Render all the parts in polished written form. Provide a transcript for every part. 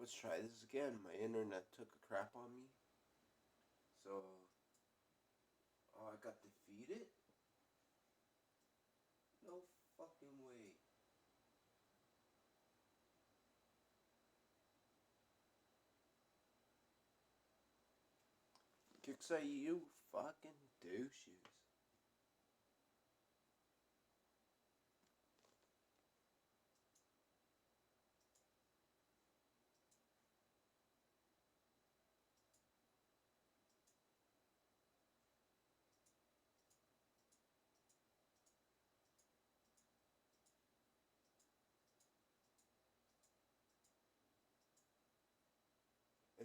let's try this again. My internet took a crap on me. So, oh, I got defeated? No fucking way. Kixai, you fucking douches.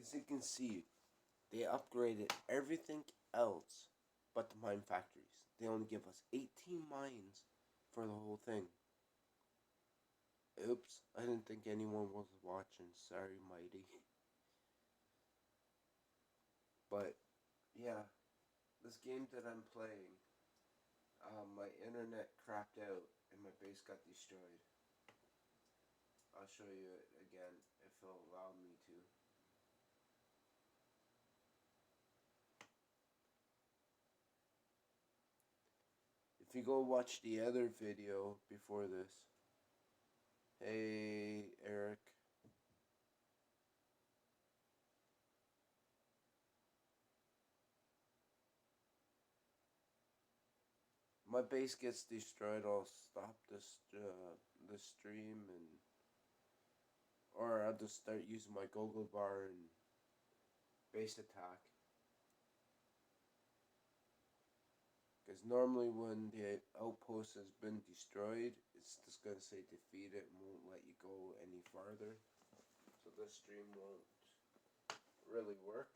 As you can see, they upgraded everything else but the mine factories. They only give us 18 mines for the whole thing. Oops, I didn't think anyone was watching. Sorry, Mighty. But, yeah, this game that I'm playing, my internet crapped out and my base got destroyed. I'll show you it again if it'll allow me to. If you go watch the other video before this. Hey, Eric. My base gets destroyed, I'll stop this the stream or I'll just start using my Google bar and base attack. Because normally when the outpost has been destroyed, it's just gonna say defeated and won't let you go any farther. So this stream won't really work.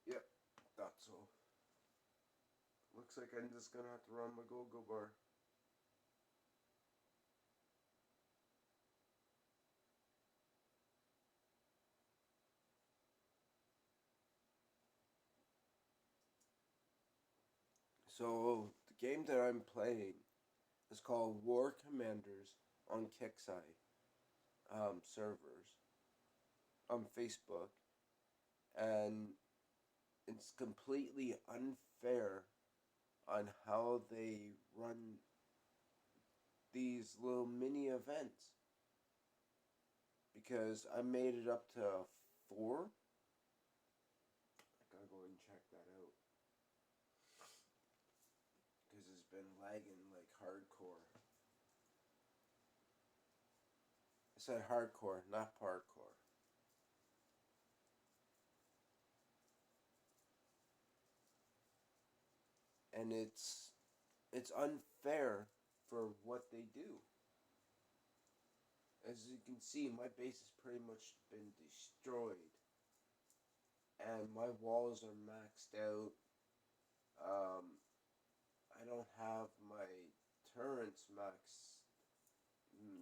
Yep, thought so. Looks like I'm just gonna have to run my Google bar. So the game that I'm playing is called War Commanders on Kixeye servers on Facebook, and it's completely unfair on how they run these little mini events. Because I made it up to 4. I gotta go and check that out. Because it's been lagging like hardcore. I said hardcore, not parkour. And it's unfair for what they do. As you can see, my base has pretty much been destroyed. And my walls are maxed out. I don't have my turrets maxed.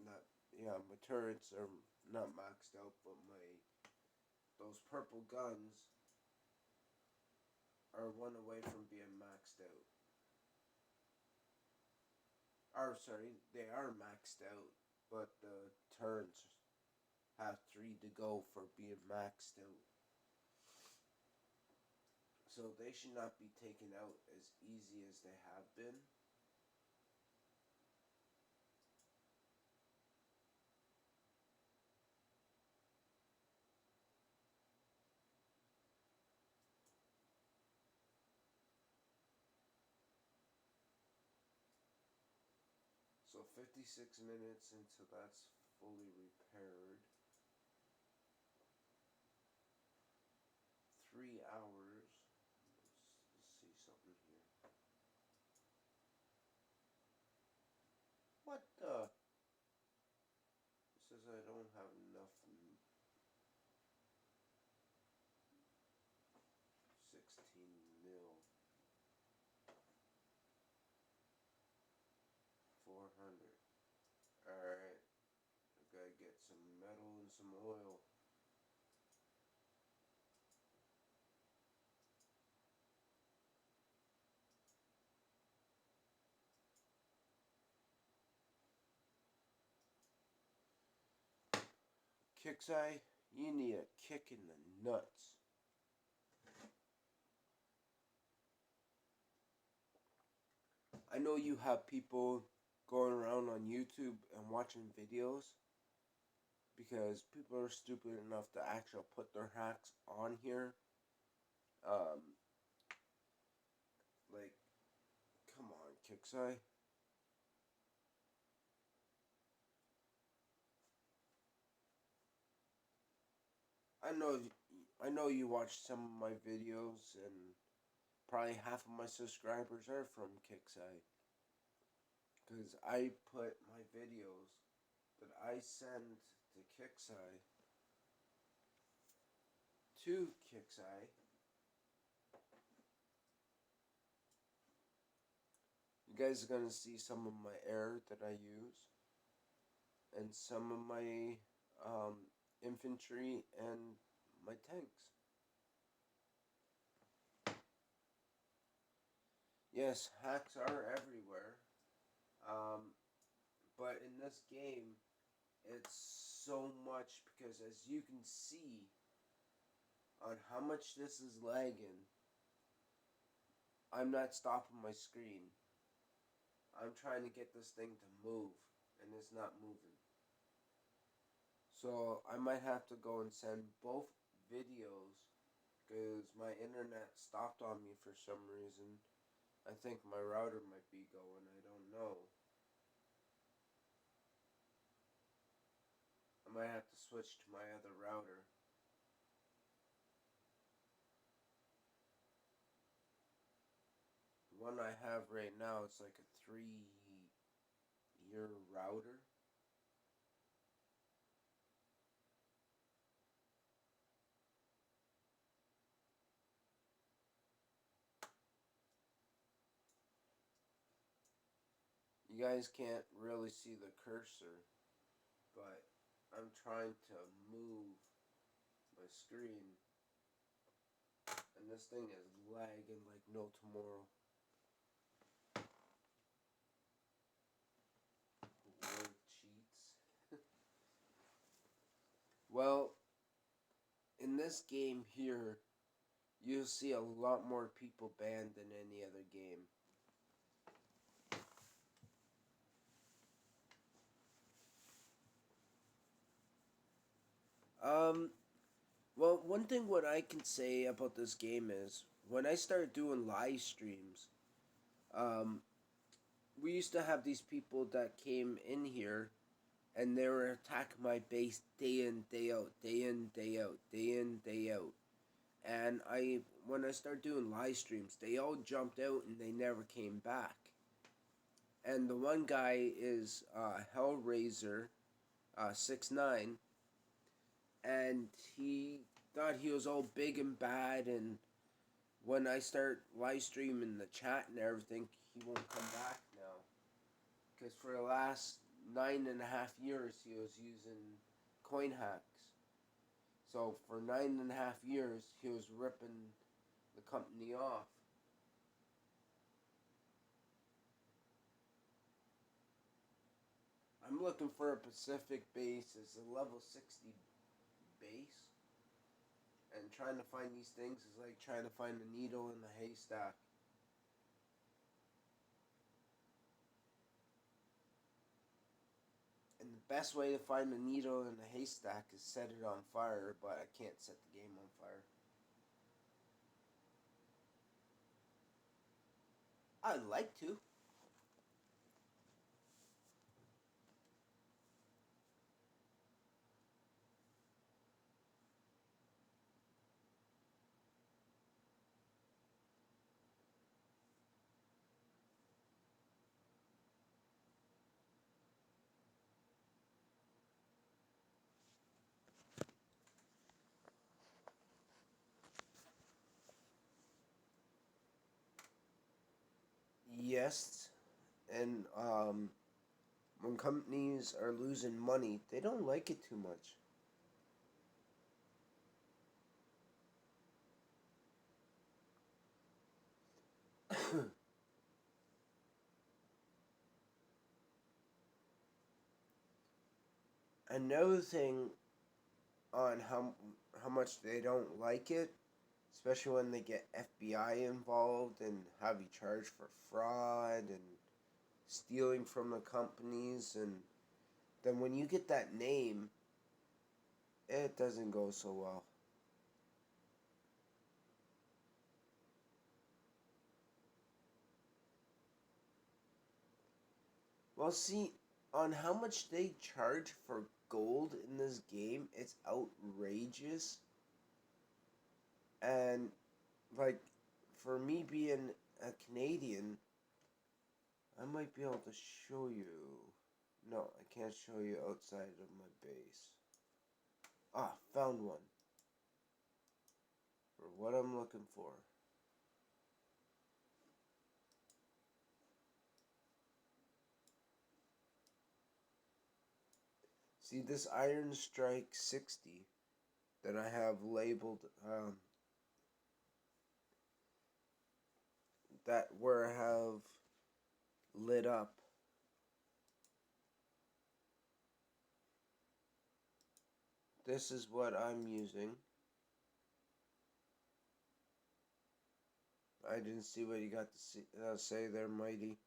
Not yeah, my turrets are not maxed out, but those purple guns are one away from being maxed out. Or sorry, they are maxed out, but the turrets have 3 to go for being maxed out. So they should not be taken out as easy as they have been. So 56 minutes until that's fully repaired. 3 hours. Let's see something here. What the? It says I don't have enough. 16 mil. 400. Alright. I gotta get some metal and some oil. Kixeye, you need a kick in the nuts. I know you have people going around on YouTube and watching videos because people are stupid enough to actually put their hacks on here. Like, come on, Kixeye. I know you watch some of my videos, and probably half of my subscribers are from Kixeye. Because I put my videos that I send to Kixeye to Kixeye. You guys are going to see some of my air that I use, and some of my infantry and my tanks. Yes, hacks are everywhere. But in this game, it's so much because as you can see on how much this is lagging, I'm not stopping my screen. I'm trying to get this thing to move, and it's not moving. So I might have to go and send both videos because my internet stopped on me for some reason. I think my router might be going, I don't know. I might have to switch to my other router. The one I have right now, it's like a 3-year router. You guys can't really see the cursor, but I'm trying to move my screen, and this thing is lagging like no tomorrow. Word cheats. Well, in this game here, you'll see a lot more people banned than any other game. Well, one thing what I can say about this game is when I started doing live streams, um, we used to have these people that came in here and they were attacking my base day in, day out, day in, day out, day in, day out. And when I started doing live streams, they all jumped out and they never came back. And the one guy is Hellraiser 6ix9ine, and he thought he was all big and bad. And when I start live streaming the chat and everything, he won't come back now. Because for the last 9.5 years, he was using coin hacks. So for 9.5 years, he was ripping the company off. I'm looking for a Pacific base. It's a level 60 base. And trying to find these things is like trying to find a needle in a haystack. And the best way to find a needle in a haystack is set it on fire, but I can't set the game on fire. I'd like to. Yes, and when companies are losing money, they don't like it too much. Another thing on how much they don't like it, especially when they get FBI involved and have you charged for fraud and stealing from the companies. And then when you get that name, it doesn't go so well. Well, see, on how much they charge for gold in this game, it's outrageous. And, like, for me being a Canadian, I might be able to show you. No, I can't show you outside of my base. Ah, found one. For what I'm looking for. See this Iron Strike 60 that I have labeled, that where I have lit up. This is what I'm using. I didn't see what you got to say there, Mighty.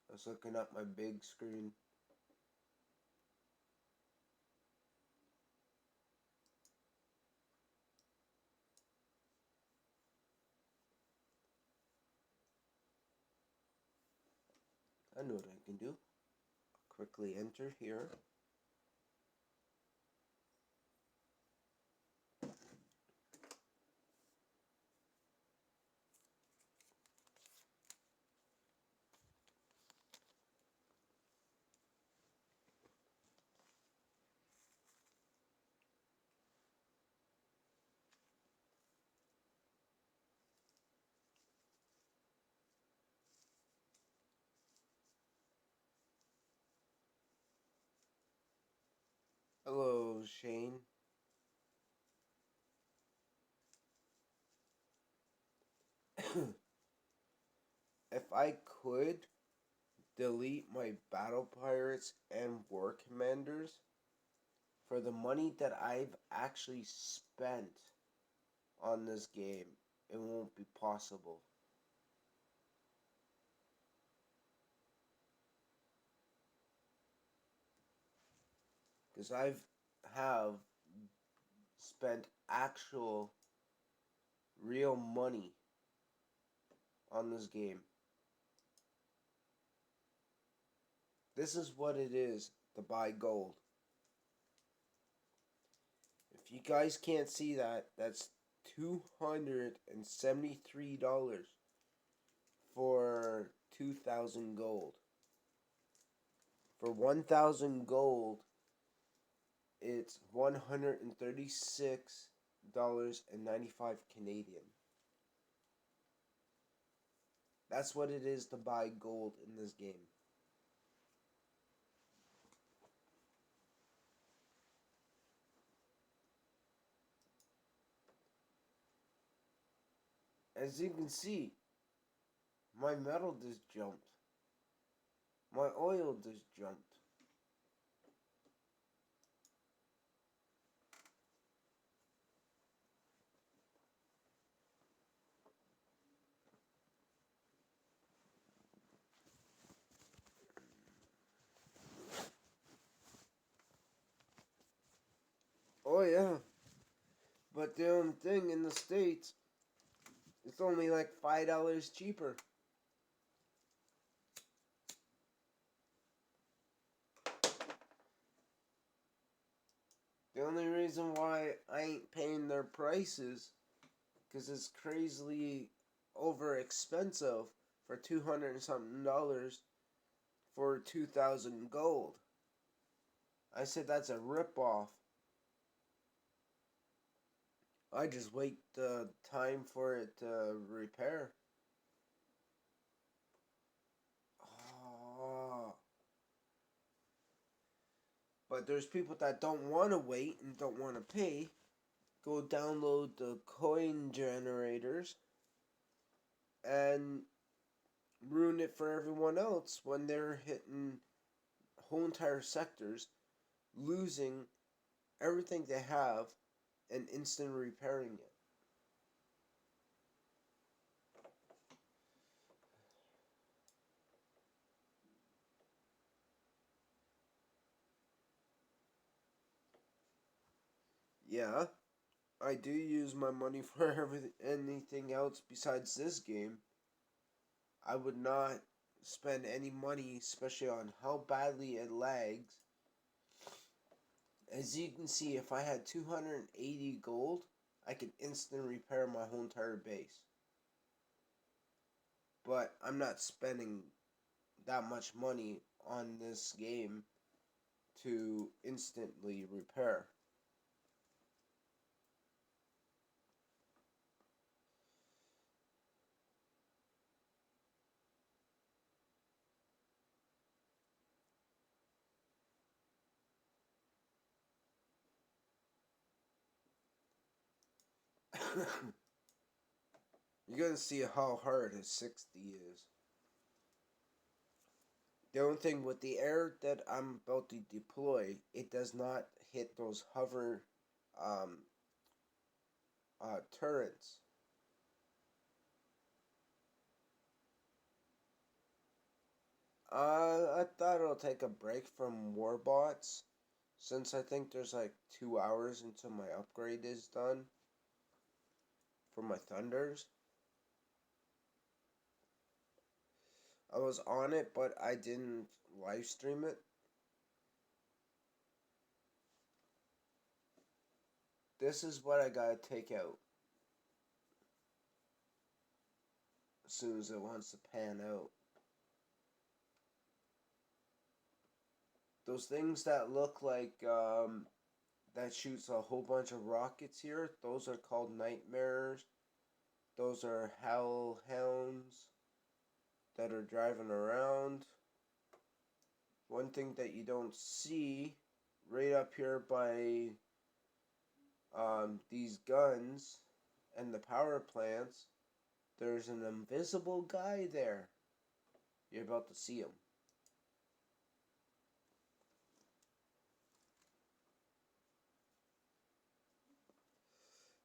I was looking at my big screen. I know what I can do. Quickly enter here. Hello, Shane. If I could delete my battle pirates and war commanders for the money that I've actually spent on this game, it won't be possible. Because have spent actual real money on this game. This is what it is to buy gold. If you guys can't see that, that's $273 for 2,000 gold. For 1,000 gold, it's $136.95 Canadian. That's what it is to buy gold in this game. As you can see, my metal just jumped. My oil just jumped. Oh yeah. But the only thing in the States, it's only like $5 cheaper. The only reason why I ain't paying their prices, because it's crazily over expensive for 200 and something dollars for 2,000 gold. I said that's a ripoff. I just wait the time for it to repair. Oh. But there's people that don't want to wait and don't want to pay. Go download the coin generators and ruin it for everyone else when they're hitting whole entire sectors, losing everything they have and instant repairing it. Yeah, I do use my money for anything else besides this game. I would not spend any money, especially on how badly it lags. As you can see, if I had 280 gold, I could instantly repair my whole entire base. But I'm not spending that much money on this game to instantly repair. You're gonna see how hard his 60 is. The only thing with the air that I'm about to deploy, it does not hit those hover um, turrets. I thought it'll take a break from Warbots, since I think there's like 2 hours until my upgrade is done for my Thunders. I was on it, but I didn't live stream it. This is what I gotta take out as soon as it wants to pan out. Those things that look like that shoots a whole bunch of rockets here, those are called nightmares. Those are hellhounds that are driving around. One thing that you don't see right up here by these guns and the power plants, there's an invisible guy there. You're about to see him.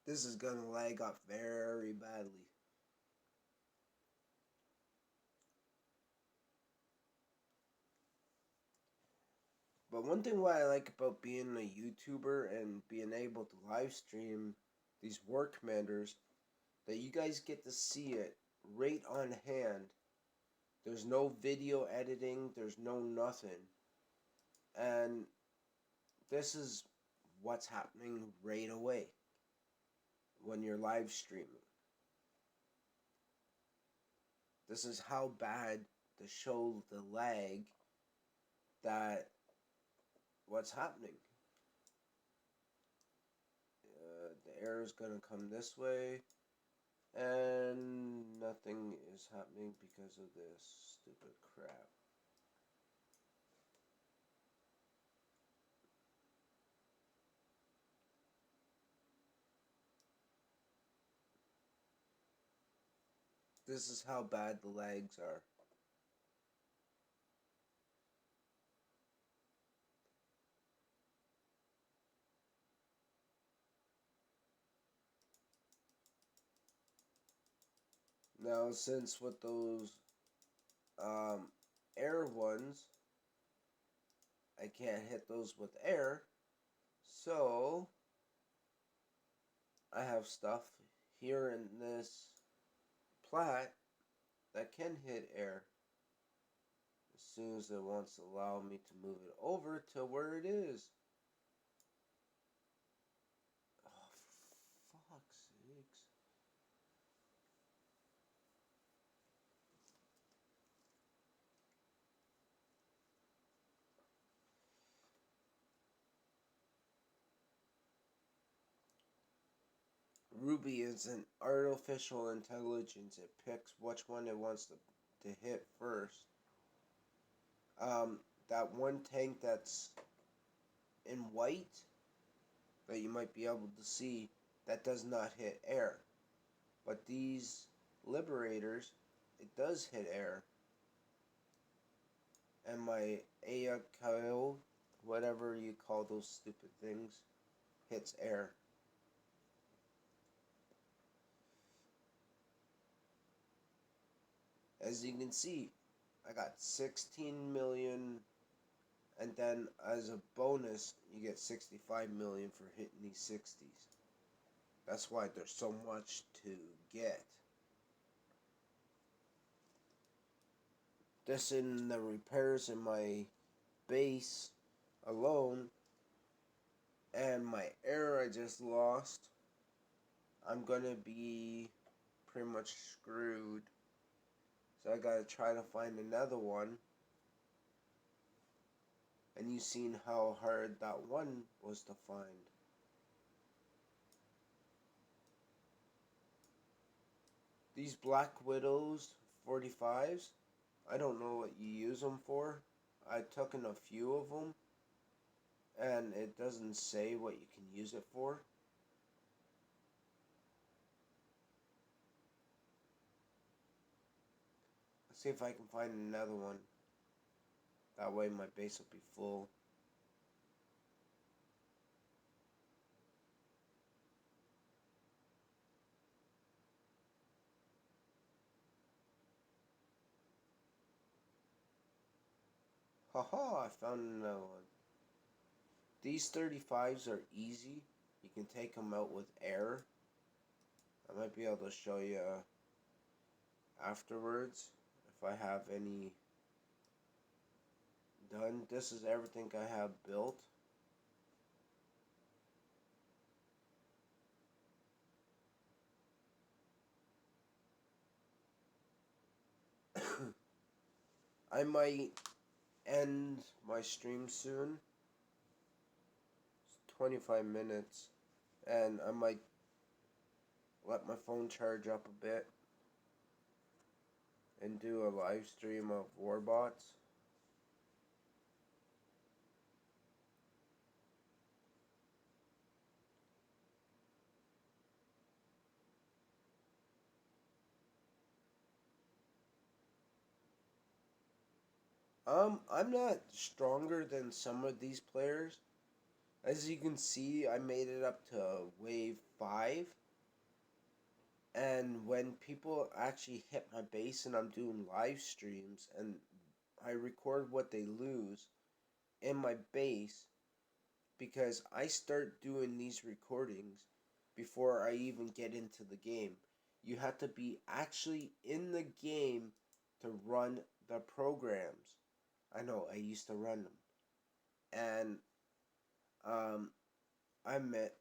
This is gonna lag up very badly. But one thing what I like about being a YouTuber and being able to live stream these war commanders, that you guys get to see it right on hand. There's no video editing, there's no nothing. And this is what's happening right away when you're live streaming. This is how bad to show the lag that what's happening. The air is going to come this way, and nothing is happening because of this stupid crap. This is how bad the lags are. Now, since with those air ones, I can't hit those with air, so I have stuff here in this plat that can hit air as soon as it wants to allow me to move it over to where it is. Oh, for fuck's sakes. Ruby is an artificial intelligence. It picks which one it wants to hit first. That one tank that's in white that you might be able to see, that does not hit air. But these liberators, it does hit air. And my AKO, whatever you call those stupid things, hits air. As you can see, I got 16 million, and then as a bonus, you get 65 million for hitting these 60s. That's why there's so much to get. This in the repairs in my base alone, and my air I just lost, I'm gonna be pretty much screwed. So I gotta try to find another one. And you seen how hard that one was to find. These Black Widows 45s, I don't know what you use them for. I took in a few of them, and it doesn't say what you can use it for. Let's see if I can find another one. That way my base will be full. Haha, I found another one. These 35s are easy. You can take them out with air. I might be able to show you afterwards if I have any done. This is everything I have built. I might end my stream soon. It's 25 minutes. And I might let my phone charge up a bit and do a live stream of Warbots. I'm not stronger than some of these players. As you can see, I made it up to wave 5. And when people actually hit my base and I'm doing live streams and I record what they lose in my base, because I start doing these recordings before I even get into the game. You have to be actually in the game to run the programs. I know, I used to run them. And I admit,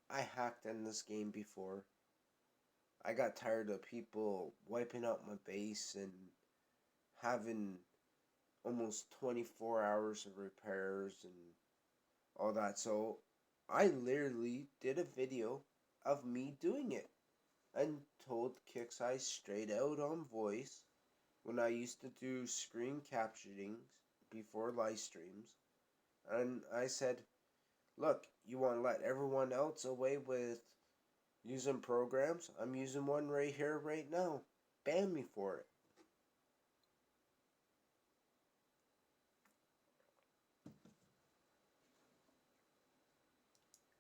I hacked in this game before. I got tired of people wiping out my base and having almost 24 hours of repairs and all that. So I literally did a video of me doing it and told KixEye straight out on voice when I used to do screen capturing before live streams. And I said, look, you want to let everyone else away with using programs? I'm using one right here, right now. Ban me for it.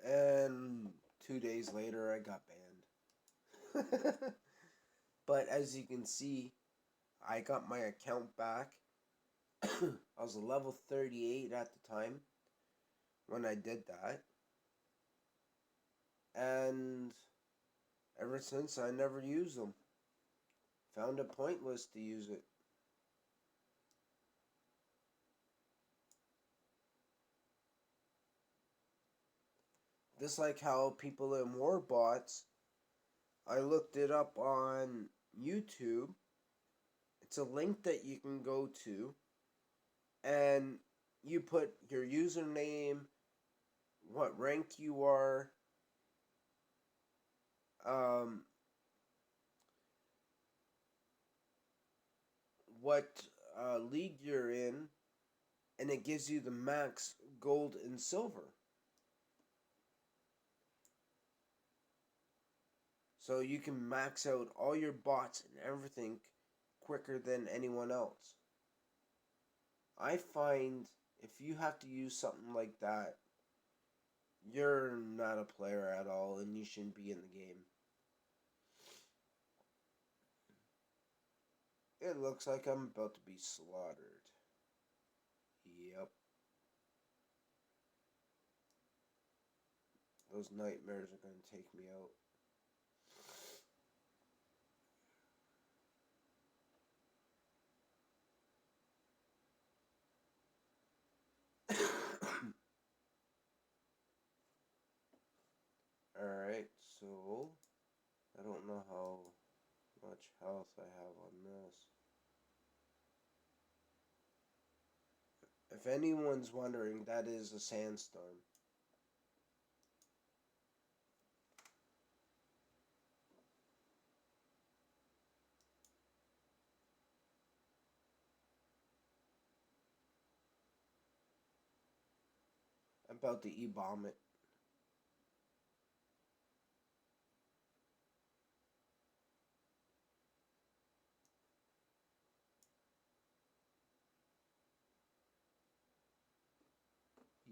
And 2 days later, I got banned. But as you can see, I got my account back. I was a level 38 at the time when I did that. And ever since, I never used them. Found it pointless to use it. Just like how people in Warbots, I looked it up on YouTube. It's a link that you can go to, and you put your username, what rank you are, um, what league you're in, and it gives you the max gold and silver. So you can max out all your bots and everything quicker than anyone else. I find if you have to use something like that, you're not a player at all and you shouldn't be in the game. It looks like I'm about to be slaughtered. Yep. Those nightmares are going to take me out. Alright, so I don't know how much health I have on this. If anyone's wondering, that is a sandstorm. I'm about to E-bomb it.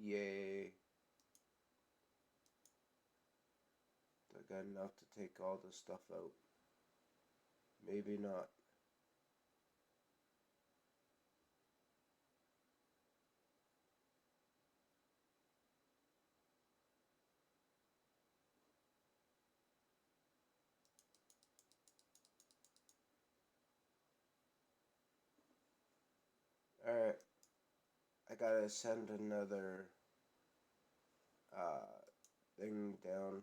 Yay. I got enough to take all this stuff out. Maybe not. Alright. I gotta send another thing down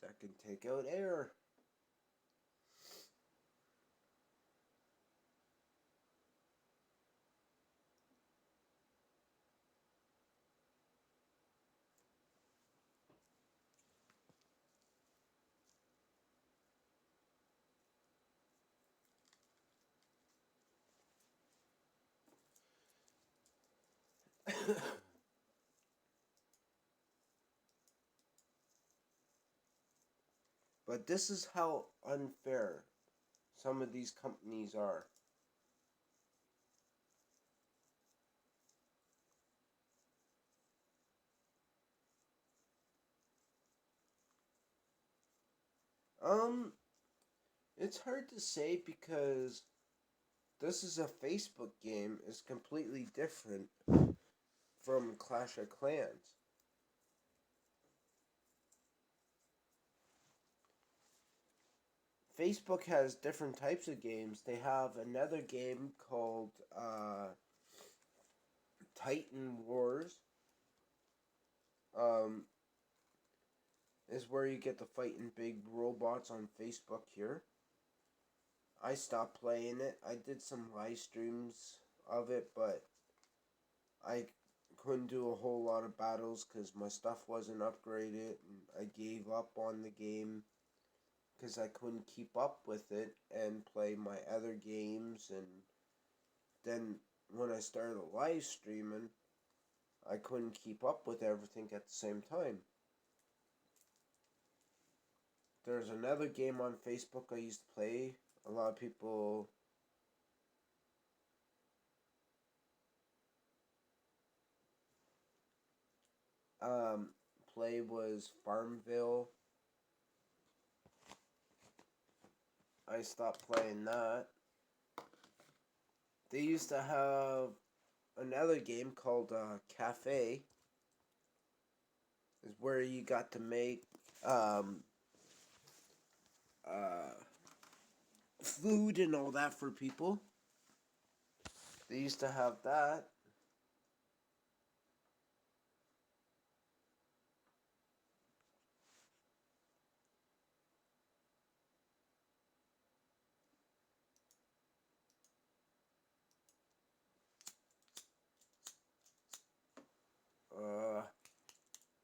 that can take out air. But this is how unfair some of these companies are. It's hard to say because this is a Facebook game. It's completely different from Clash of Clans. Facebook has different types of games. They have another game called Titan Wars. Is where you get to fighting big robots on Facebook here. I stopped playing it. I did some live streams of it, but I couldn't do a whole lot of battles because my stuff wasn't upgraded, and I gave up on the game because I couldn't keep up with it and play my other games. And then when I started live streaming, I couldn't keep up with everything at the same time. There's another game on Facebook I used to play. A lot of people play was Farmville. I stopped playing that. They used to have another game called Cafe. Is where you got to make food and all that for people. They used to have that.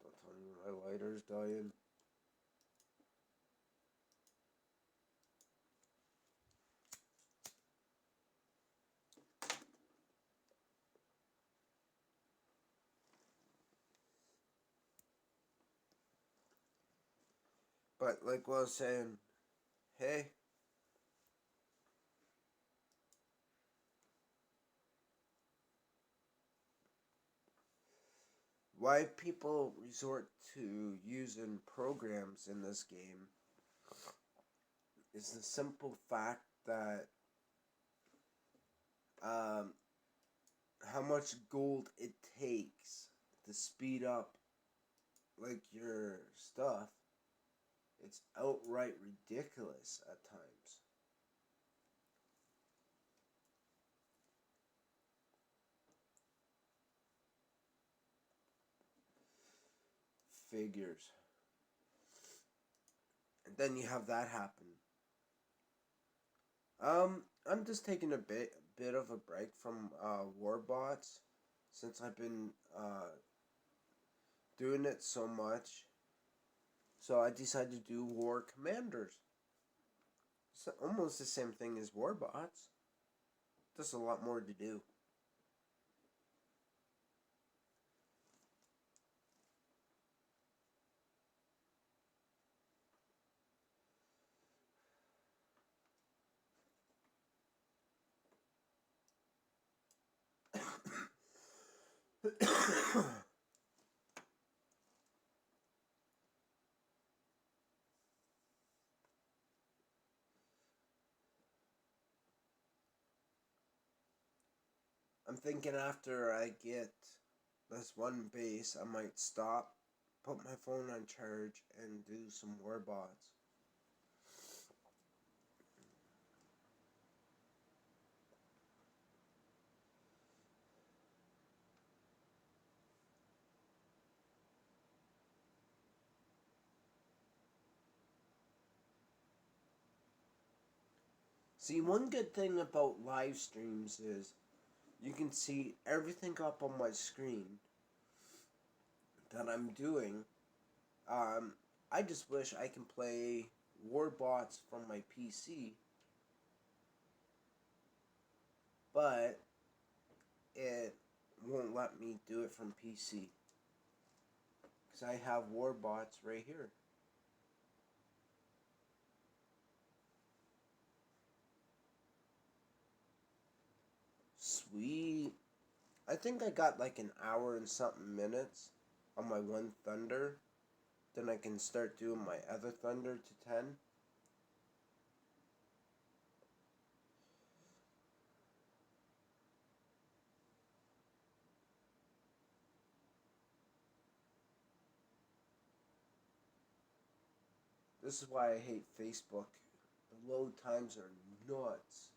Don't tell me my lighter's dying. But like what I was saying, hey, why people resort to using programs in this game is the simple fact that um, how much gold it takes to speed up like your stuff. It's outright ridiculous at times. Figures. And then you have that happen. I'm just taking a bit of a break from Warbots since I've been doing it so much. So I decided to do War Commanders. It's almost the same thing as Warbots. Just a lot more to do. I'm thinking after I get this one base, I might stop, put my phone on charge, and do some Warbots. See, one good thing about live streams is you can see everything up on my screen that I'm doing. Um, I just wish I can play Warbots from my PC, but it won't let me do it from PC because I have Warbots right here. Sweet. I think I got like an hour and something minutes on my one Thunder. Then I can start doing my other Thunder to 10. This is why I hate Facebook. The load times are nuts.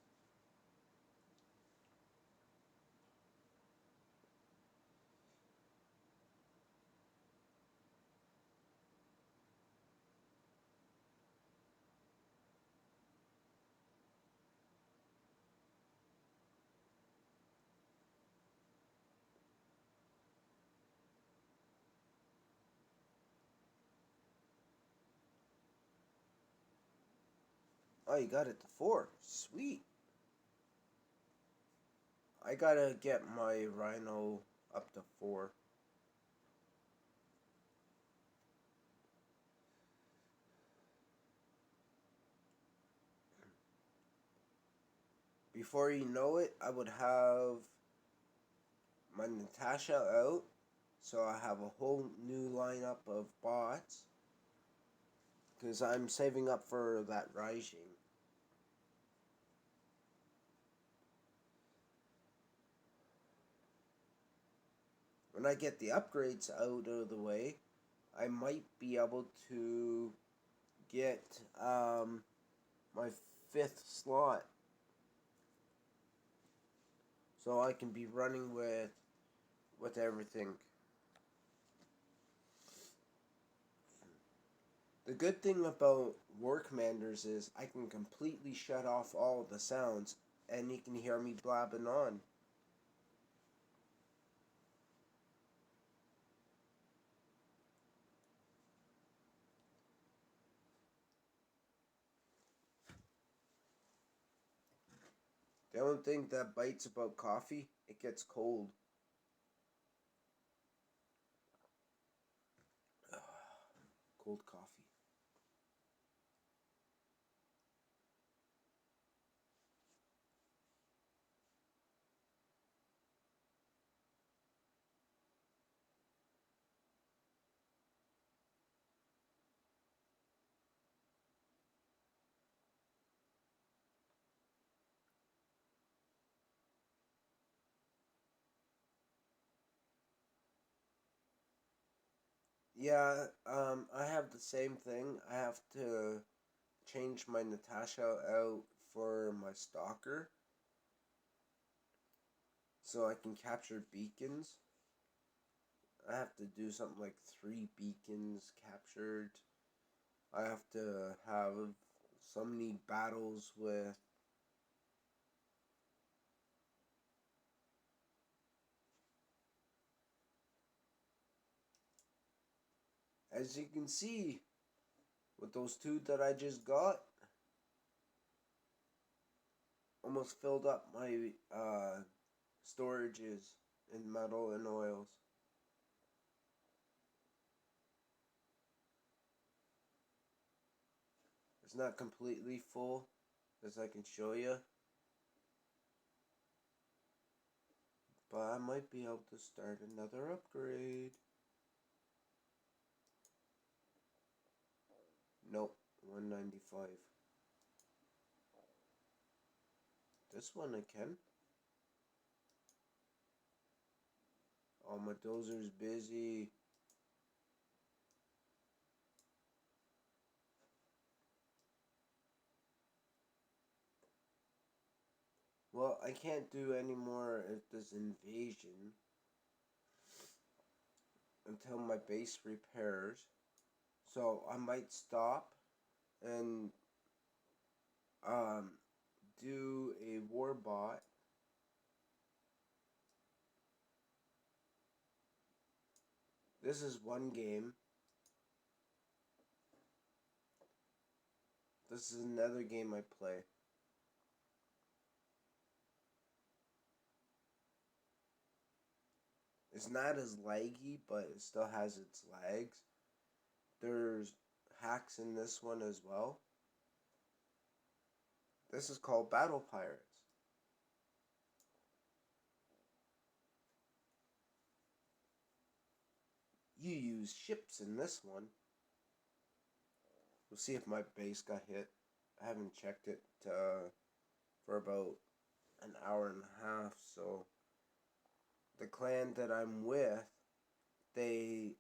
Oh, you got it to 4. Sweet. I gotta get my Rhino up to 4. Before you know it, I would have my Natasha out. So I have a whole new lineup of bots. Because I'm saving up for that Rising. When I get the upgrades out of the way, I might be able to get my 5th slot. So I can be running with everything. The good thing about War Commanders is I can completely shut off all the sounds and you can hear me blabbing on. The only thing that bites about coffee, it gets cold. Cold coffee. Yeah, I have the same thing. I have to change my Natasha out for my Stalker so I can capture beacons. I have to do something like 3 beacons captured. I have to have so many battles with as you can see with those 2 that I just got, almost filled up my storages in metal and oils. It's not completely full, as I can show you, but I might be able to start another upgrade. Nope, 195. This one I can. Oh, my dozer's busy. Well, I can't do any more of this invasion until my base repairs. So I might stop and do a war bot. This is one game. This is another game I play. It's not as laggy, but it still has its lags. There's hacks in this one as well. This is called Battle Pirates. You use ships in this one. We'll see if my base got hit. I haven't checked it for about an hour and a half, so the clan that I'm with, they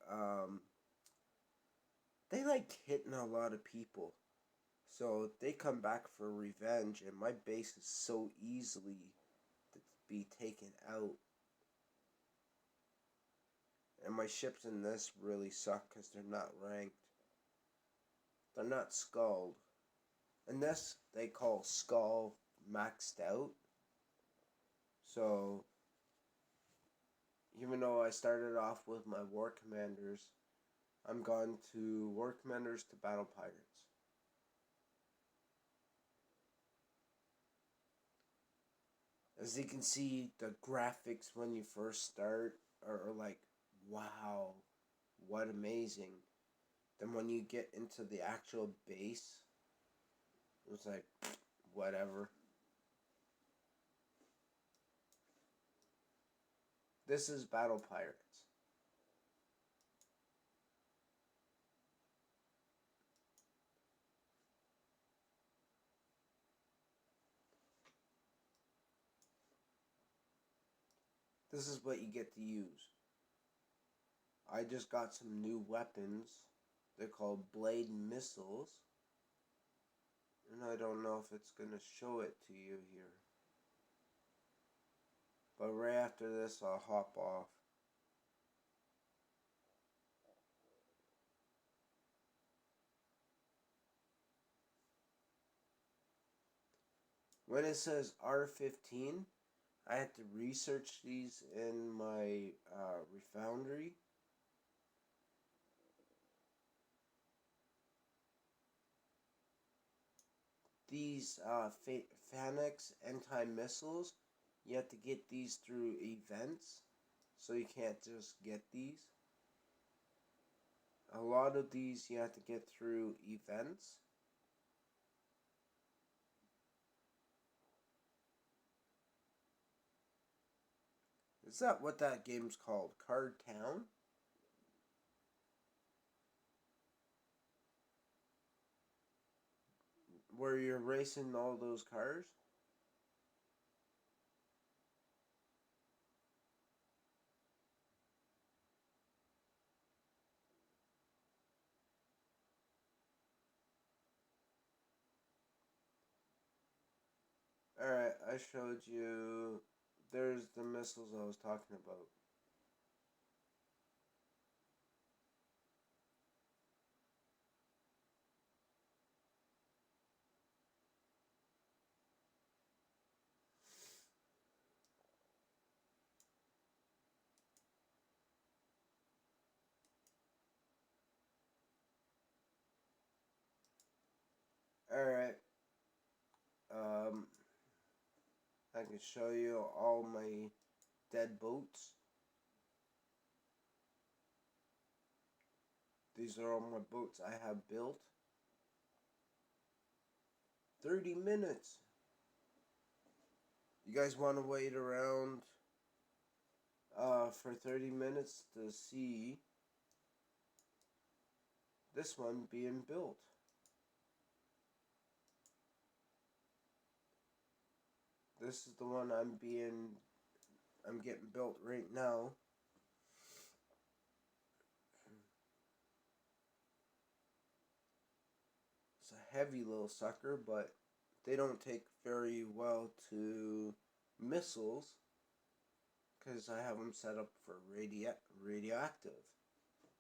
like hitting a lot of people. So they come back for revenge, and my base is so easily to be taken out. And my ships in this really suck because they're not ranked. They're not skulled. And this they call skull maxed out. So even though I started off with my war commanders, I'm gone to war commanders to battle pirates. As you can see, the graphics when you first start are like, wow, what amazing. Then when you get into the actual base, it was like, whatever. This is Battle Pirates. This is what you get to use. I just got some new weapons. They're called blade missiles. And I don't know if it's going to show it to you here. But right after this, I'll hop off. When it says R15, I had to research these in my Refoundry. These Phanex anti-missiles, you have to get these through events, so you can't just get these. A lot of these you have to get through events. Is that what that game's called? Card Town? Where you're racing all those cars? Alright, I showed you. There's the missiles I was talking about. Alright. I can show you all my dead boats. These are all my boats I have built. 30 minutes. You guys want to wait around for 30 minutes to see this one being built. This is the one I'm getting built right now. It's a heavy little sucker, but they don't take very well to missiles because I have them set up for radioactive.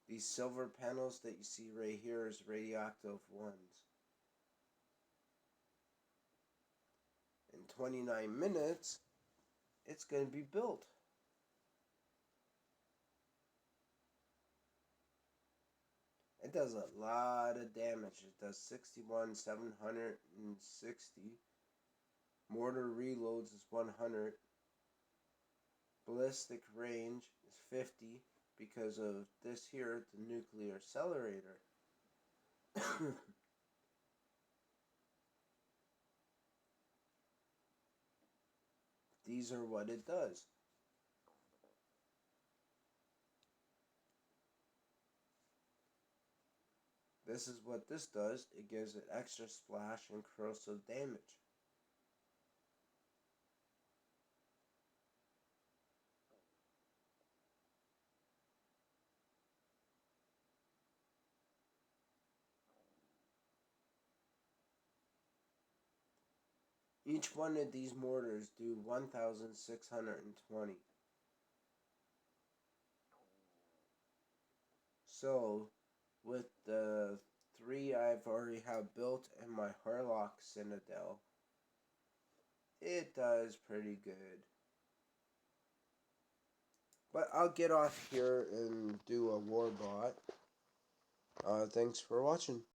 These silver panels that you see right here is radioactive ones. In 29 minutes, it's going to be built. It does a lot of damage. It does 61,760. Mortar reloads is 100. Ballistic range is 50 because of this here, the nuclear accelerator. These are what it does. This is what this does. It gives it extra splash and corrosive damage. Each one of these mortars do 1,620. So, with the 3 I've already have built and my Harlock Citadel, it does pretty good. But I'll get off here and do a Warbot. Thanks for watching.